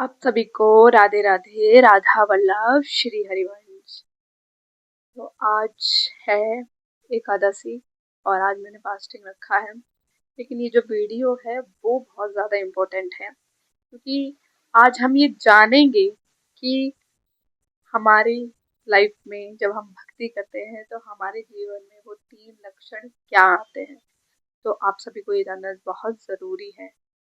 आप सभी को राधे राधे, राधा वल्लभ, श्री हरिवंश। तो आज है एकादशी और आज मैंने फास्टिंग रखा है। लेकिन ये जो वीडियो है वो बहुत ज़्यादा इम्पोर्टेंट है, क्योंकि आज हम ये जानेंगे कि हमारी लाइफ में जब हम भक्ति करते हैं तो हमारे जीवन में वो 3 लक्षण क्या आते हैं। तो आप सभी को ये जानना बहुत ज़रूरी है।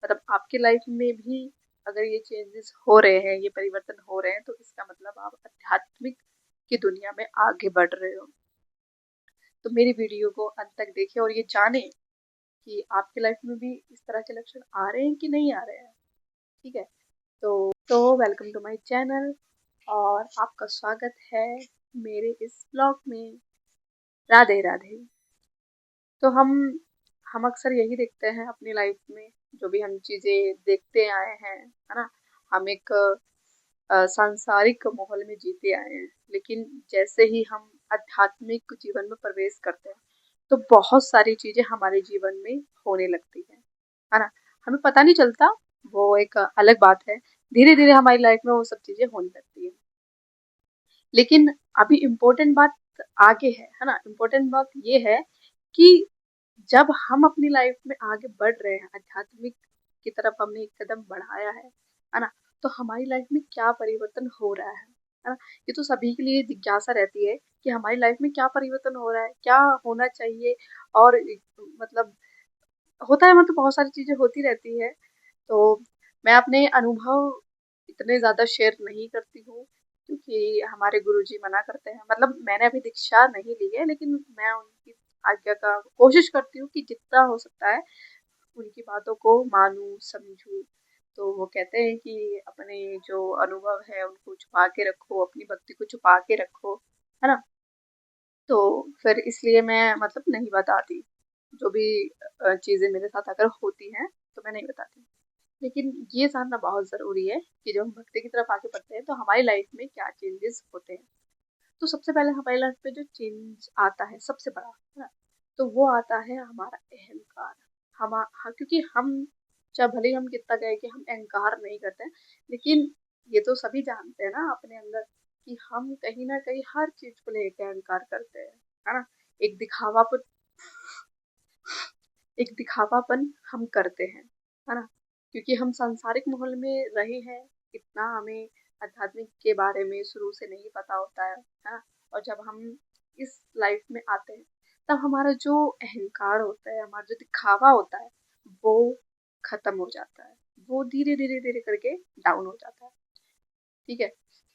मतलब आपकी लाइफ में भी अगर ये चेंजेस हो रहे हैं, ये परिवर्तन हो रहे हैं, तो इसका मतलब आप आध्यात्मिक की दुनिया में आगे बढ़ रहे हो। तो मेरी वीडियो को अंत तक देखिए और ये जाने कि आपकी लाइफ में भी इस तरह के लक्षण आ रहे हैं कि नहीं आ रहे हैं। ठीक है। तो वेलकम टू माय चैनल और आपका स्वागत है मेरे इस ब्लॉग में। राधे राधे। तो हम अक्सर यही देखते हैं अपनी लाइफ में, जो भी हम चीजें देखते आए हैं, है ना। हम एक सांसारिक माहौल में जीते आए हैं, लेकिन जैसे ही हम आध्यात्मिक जीवन में प्रवेश करते हैं तो बहुत सारी चीजें हमारे जीवन में होने लगती है ना। हमें पता नहीं चलता, वो एक अलग बात है। धीरे धीरे हमारी लाइफ में वो सब चीजें होने लगती है। लेकिन अभी इम्पोर्टेंट बात आगे है ना। इम्पोर्टेंट बात ये है कि जब हम अपनी लाइफ में आगे बढ़ रहे हैं, आध्यात्मिक की तरफ हमने एक कदम बढ़ाया है ना, तो हमारी लाइफ में क्या परिवर्तन हो रहा है ना। ये तो सभी के लिए जिज्ञासा रहती है कि हमारी लाइफ में क्या परिवर्तन हो रहा है, क्या होना चाहिए। और मतलब होता है, मतलब बहुत सारी चीजें होती रहती है। तो मैं अपने अनुभव इतने ज़्यादा शेयर नहीं करती हूँ, क्योंकि हमारे गुरुजी मना करते हैं। मतलब मैंने अभी दीक्षा नहीं ली है, लेकिन मैं उनकी आज्ञा का कोशिश करती हूँ कि जितना हो सकता है उनकी बातों को मानूं, समझूं। तो वो कहते हैं कि अपने जो अनुभव है उनको छुपा के रखो, अपनी भक्ति को छुपा के रखो, है ना। तो फिर इसलिए मैं मतलब नहीं बताती। जो भी चीज़ें मेरे साथ अगर होती हैं तो मैं नहीं बताती। लेकिन ये जानना बहुत ज़रूरी है कि जब हम भक्ति की तरफ आगे बढ़ते हैं तो हमारी लाइफ में क्या चेंजेस होते हैं। तो सबसे पहले हमारी लाइफ में जो चेंज आता है सबसे बड़ा, है ना, तो वो आता है हमारा अहंकार। हाँ, क्योंकि हम चाहे भले ही हम कितना कहें कि हम अहंकार नहीं करते हैं, लेकिन ये तो सभी जानते हैं ना अपने अंदर कि हम कहीं ना कहीं हर चीज को लेकर अहंकार करते हैं, है ना। एक दिखावापन एक दिखावापन हम करते हैं, है ना। क्योंकि हम सांसारिक माहौल में रहे हैं, इतना हमें आध्यात्मिक के बारे में शुरू से नहीं पता होता है ना। और जब हम इस लाइफ में आते हैं तब हमारा जो अहंकार होता है, हमारा जो दिखावा होता है, वो खत्म हो जाता है। वो धीरे धीरे धीरे करके डाउन हो जाता है। ठीक है।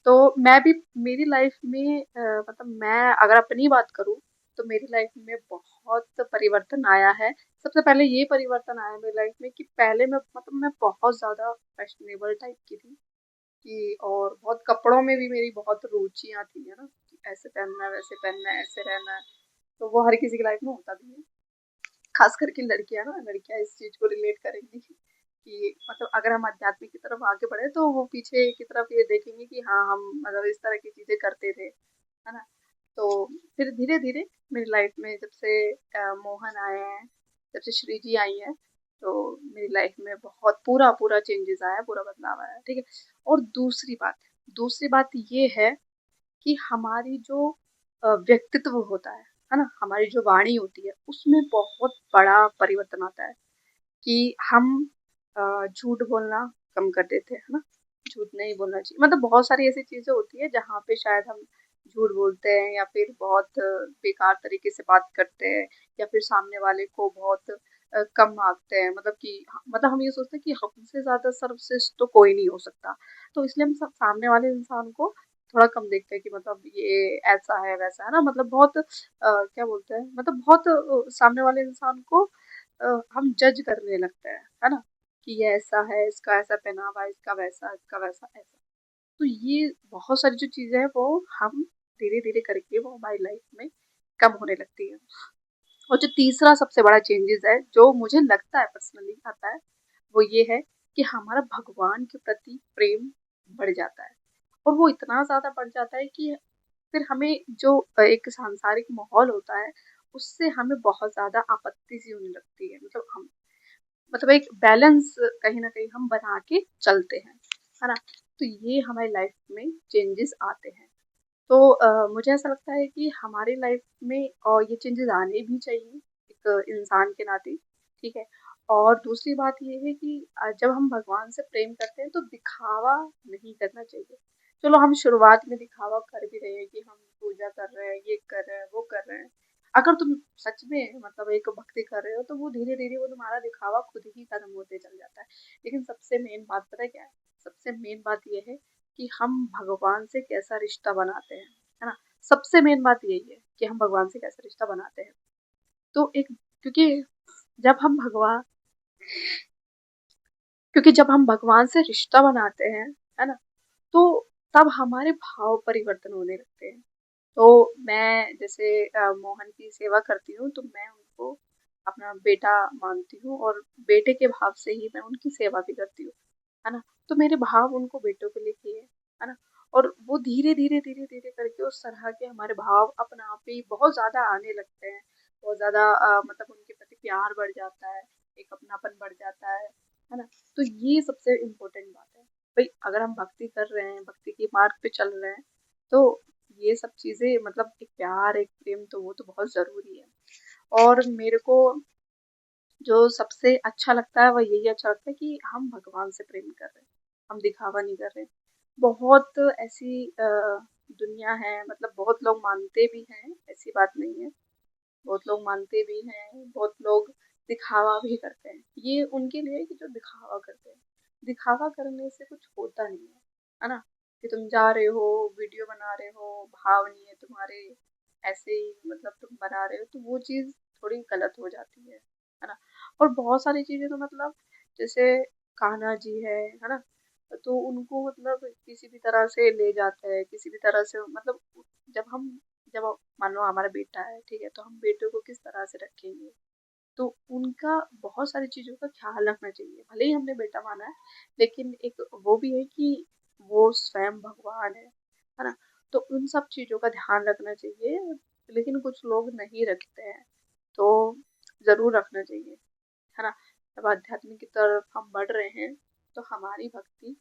तो मैं भी मेरी लाइफ में मतलब मैं अगर अपनी बात करूँ तो मेरी लाइफ में बहुत परिवर्तन आया है। सबसे पहले ये परिवर्तन आया मेरी लाइफ में कि पहले मैं बहुत ज़्यादा फैशनेबल टाइप की थी, कि और बहुत कपड़ों में भी मेरी बहुत रुचियाँ थी, है ना, कि ऐसे पहनना है, वैसे पहनना है, ऐसे रहना है। तो वो हर किसी की लाइफ में होता भी है। खास करके लड़कियां ना, लड़कियां इस चीज को रिलेट करेंगी कि मतलब अगर हम आध्यात्मिक की तरफ आगे बढ़े तो वो पीछे की तरफ ये देखेंगे कि हाँ हम मतलब इस तरह की चीजें करते थे, है ना। तो फिर धीरे धीरे मेरी लाइफ में जब से मोहन आए हैं, जब से श्री जी आई हैं, तो मेरी लाइफ में बहुत पूरा पूरा चेंजेस आया, पूरा बदलाव आया। ठीक है। और दूसरी बात ये है कि हमारी जो व्यक्तित्व होता है ना, हमारी जो वाणी होती है उसमें बहुत बड़ा परिवर्तन आता है कि हम झूठ बोलना कम कर देते हैं, है ना। झूठ नहीं बोलना चाहिए। मतलब बहुत सारी ऐसी चीजें होती है जहाँ पे शायद हम झूठ बोलते हैं, या फिर बहुत बेकार तरीके से बात करते हैं, या फिर सामने वाले को बहुत कम आंकते हैं। मतलब कि मतलब हम ये सोचते हैं कि हमसे ज्यादा सर्वश्रेष्ठ तो कोई नहीं हो सकता। तो इसलिए हम सब सामने वाले इंसान को थोड़ा कम देखते हैं कि मतलब ये ऐसा है वैसा है ना। मतलब बहुत क्या बोलते हैं, मतलब बहुत सामने वाले इंसान को हम जज करने लगते हैं, है ना, कि ये ऐसा है, इसका ऐसा पहनावा है, इसका वैसा, इसका वैसा ऐसा। तो ये बहुत सारी जो चीजें हैं वो हम धीरे धीरे करके वो हमारी लाइफ में कम होने लगती है। और जो तीसरा सबसे बड़ा चेंजेस है जो मुझे लगता है पर्सनली आता है, वो ये है कि हमारा भगवान के प्रति प्रेम बढ़ जाता है। और वो इतना ज्यादा बढ़ जाता है कि फिर हमें जो एक सांसारिक माहौल होता है उससे हमें बहुत ज्यादा आपत्ति सी होने लगती है। मतलब हम मतलब एक बैलेंस कहीं ना कहीं हम बना के चलते हैं। है ना। तो ये हमारी लाइफ में चेंजेस आते हैं। तो मुझे ऐसा लगता है कि हमारी लाइफ में ये चेंजेस आने भी चाहिए एक इंसान के नाते, ठीक है। और दूसरी बात ये है कि जब हम भगवान से प्रेम करते हैं तो दिखावा नहीं करना चाहिए। चलो हम शुरुआत में दिखावा कर भी रहे हैं कि हम पूजा कर रहे हैं, ये कर रहे हैं, वो कर रहे हैं। अगर तुम सच में मतलब एक भक्ति कर रहे हो तो वो धीरे धीरे वो तुम्हारा दिखावा खुद ही खत्म होते चल जाता है। लेकिन सबसे मेन बात पता है क्या है? सबसे मेन बात ये है कि हम भगवान से कैसा रिश्ता बनाते हैं, है ना। सबसे मेन बात यही है कि हम भगवान से कैसा रिश्ता बनाते हैं। तो एक क्योंकि जब हम भगवान क्योंकि जब हम भगवान से रिश्ता बनाते हैं, है ना, तो तब हमारे भाव परिवर्तन होने लगते हैं। तो मैं जैसे मोहन की सेवा करती हूँ तो मैं उनको अपना बेटा मानती हूँ और बेटे के भाव से ही मैं उनकी सेवा भी करती हूँ, है ना। तो मेरे भाव उनको बेटों के लिए किए, है ना। और वो धीरे धीरे धीरे धीरे करके उस तरह के हमारे भाव अपने आप ही बहुत ज्यादा आने लगते हैं। बहुत ज्यादा मतलब उनके प्रति प्यार बढ़ जाता है, एक अपनापन बढ़ जाता है ना। तो ये सबसे इम्पोर्टेंट बात है। भाई अगर हम भक्ति कर रहे हैं, भक्ति के मार्ग पे चल रहे हैं, तो ये सब चीजें मतलब एक प्यार एक प्रेम तो वो तो बहुत जरूरी है। और मेरे को जो सबसे अच्छा लगता है वह यही अच्छा लगता है कि हम भगवान से प्रेम कर रहे हैं, हम दिखावा नहीं कर रहे हैं। बहुत ऐसी दुनिया है, मतलब बहुत लोग मानते भी हैं, ऐसी बात नहीं है। बहुत लोग मानते भी हैं, बहुत लोग दिखावा भी करते हैं। ये उनके लिए है कि जो दिखावा करते हैं। दिखावा करने से कुछ होता नहीं है ना। कि तुम जा रहे हो, वीडियो बना रहे हो, भाव नहीं है तुम्हारे, ऐसे ही मतलब तुम बना रहे हो, तो वो चीज थोड़ी गलत हो जाती है ना। और बहुत सारी चीजें तो मतलब जैसे कान्हा जी है ना। तो उनको मतलब किसी भी तरह से ले जाते हैं, किसी भी तरह से मतलब जब हम जब मान लो हमारा बेटा है, ठीक है, तो हम बेटे को किस तरह से रखेंगे। तो उनका बहुत सारी चीजों का ख्याल रखना चाहिए। भले ही हमने बेटा माना है, लेकिन एक वो भी है कि वो स्वयं भगवान है ना। तो उन सब चीजों का ध्यान रखना चाहिए। लेकिन कुछ लोग नहीं रखते हैं, तो जरूर रखना चाहिए, है ना। जब आध्यात्मिक की तरफ हम बढ़ रहे हैं तो हमारी भक्ति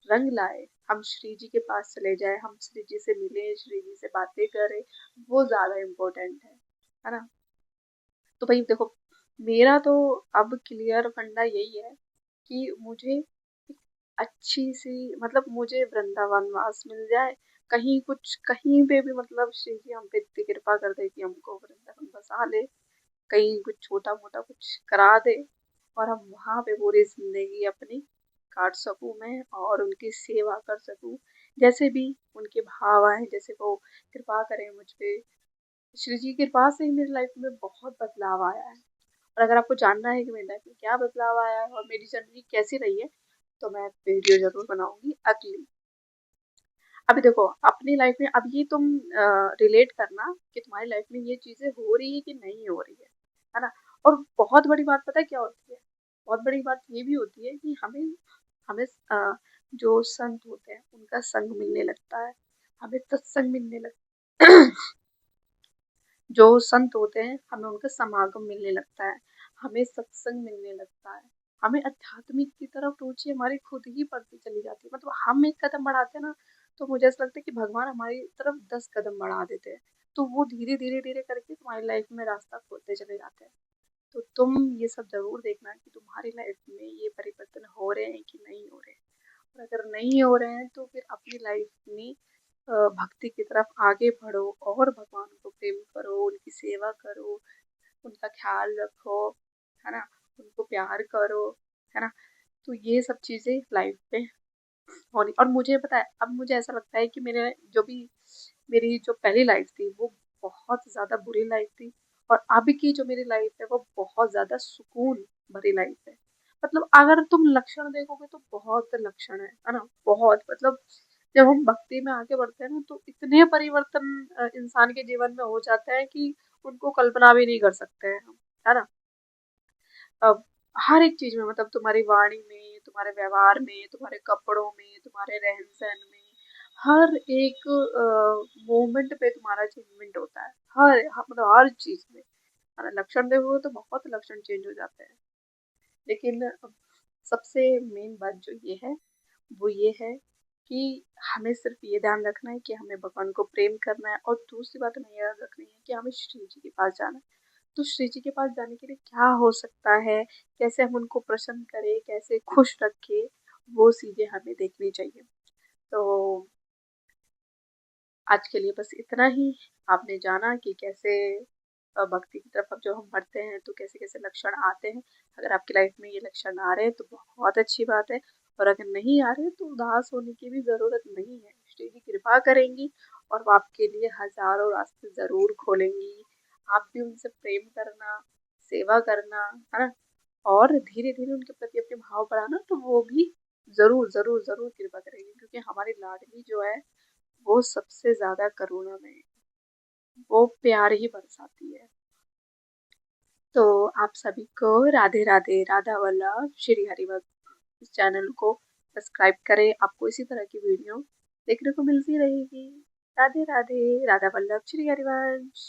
रंग लाए, हम श्री जी के पास चले जाए, हम श्री जी से मिले, श्री जी से बातें करें, वो ज्यादा इम्पोर्टेंट है ना। तो भाई देखो, मेरा तो अब क्लियर फंडा यही है कि मुझे एक अच्छी सी मतलब मुझे वृंदावन वास मिल जाए। कहीं कुछ कहीं पे भी मतलब श्री जी हम पे इतनी कृपा कर दे कि हमको वृंदावन बसा ले, कहीं कुछ छोटा मोटा कुछ करा दे, और हम वहां पे पूरी जिंदगी अपनी काट सकूं मैं और उनकी सेवा कर सकूं। जैसे भी उनके भाव आए, जैसे वो कृपा करें मुझ पे। श्री जी की कृपा से ही मेरी लाइफ में बहुत बदलाव आया है। और अगर आपको जानना है कि मेरी लाइफ में क्या बदलाव आया है और मेरी जर्नी कैसी रही है, तो मैं वीडियो जरूर बनाऊंगी अगली। अभी देखो अपनी लाइफ में अब ये तुम रिलेट करना कि तुम्हारी लाइफ में ये चीजें हो रही है कि नहीं हो रही है ना। और बहुत बड़ी बात पता है क्या होती है? बहुत बड़ी बात ये भी होती है कि हमें हमें जो संत होते हैं उनका संग मिलने लगता है, हमें सत्संग मिलने लगता है। जो संत होते हैं हमें उनका समागम मिलने लगता है, हमें सत्संग मिलने लगता है, हमें आध्यात्मिक की तरफ रुचि हमारी खुद ही बढ़ती चली जाती है। मतलब हम एक कदम बढ़ाते हैं ना, तो मुझे ऐसा लगता है कि भगवान हमारी तरफ 10 कदम बढ़ा देते हैं। तो वो धीरे धीरे धीरे करके तुम्हारी लाइफ में रास्ता खोलते चले जाते हैं। तो तुम ये सब जरूर देखना कि तुम्हारी लाइफ में ये परिवर्तन हो रहे हैं कि नहीं हो रहे हैं। और अगर नहीं हो रहे हैं तो फिर अपनी लाइफ में भक्ति की तरफ आगे बढ़ो और भगवान को प्रेम करो, उनकी सेवा करो, उनका ख्याल रखो, है ना। उनको प्यार करो, है ना। तो ये सब चीजें लाइफ में होनी। और मुझे पता है अब मुझे ऐसा लगता है कि मेरी जो पहली लाइफ थी वो बहुत ज्यादा बुरी लाइफ थी, और अब की जो मेरी लाइफ है वो बहुत ज्यादा सुकून भरी लाइफ है। मतलब अगर तुम लक्षण देखोगे तो बहुत लक्षण है ना, बहुत मतलब जब हम भक्ति में आगे बढ़ते हैं ना तो इतने परिवर्तन इंसान के जीवन में हो जाते हैं कि उनको कल्पना भी नहीं कर सकते हैं हम, है ना। अब हर एक चीज में मतलब तुम्हारी वाणी में, तुम्हारे व्यवहार में, तुम्हारे कपड़ों में, तुम्हारे रहन सहन में, हर एक मोमेंट पे तुम्हारा चेंजमेंट होता है। मतलब हर चीज में, है ना। लक्षण देखोगे तो बहुत लक्षण चेंज हो जाते हैं। लेकिन सबसे मेन बात जो ये है वो ये है कि हमें सिर्फ ये ध्यान रखना है कि हमें भगवान को प्रेम करना है, और दूसरी बात हमें याद रखनी है कि हमें श्री जी के पास जाना है। तो श्री जी के पास जाने के लिए क्या हो सकता है, कैसे हम उनको प्रसन्न करें, कैसे खुश रखें, वो चीजें हमें देखनी चाहिए। तो आज के लिए बस इतना ही। आपने जाना कि कैसे भक्ति की तरफ अब जब हम बढ़ते हैं तो कैसे कैसे लक्षण आते हैं। अगर आपकी लाइफ में ये लक्षण आ रहे हैं तो बहुत अच्छी बात है, और अगर नहीं आ रहे तो उदास होने की भी जरूरत नहीं है। श्री जी कृपा करेंगी और वो आपके लिए हजारों रास्ते जरूर खोलेंगी। आप भी उनसे प्रेम करना, सेवा करना, है ना, और धीरे धीरे उनके प्रति अपने भाव बढ़ाना, तो वो भी जरूर जरूर जरूर कृपा करेंगे, क्योंकि हमारी लाडली जो है वो सबसे ज्यादा करुणा में, वो प्यार ही बरसाती है। तो आप सभी को राधे राधे, राधा वल्लभ श्री हरिभक्त। इस चैनल को सब्सक्राइब करें, आपको इसी तरह की वीडियो देखने को मिलती रहेगी। राधे राधे, राधा वल्लभ श्री हरिवंश।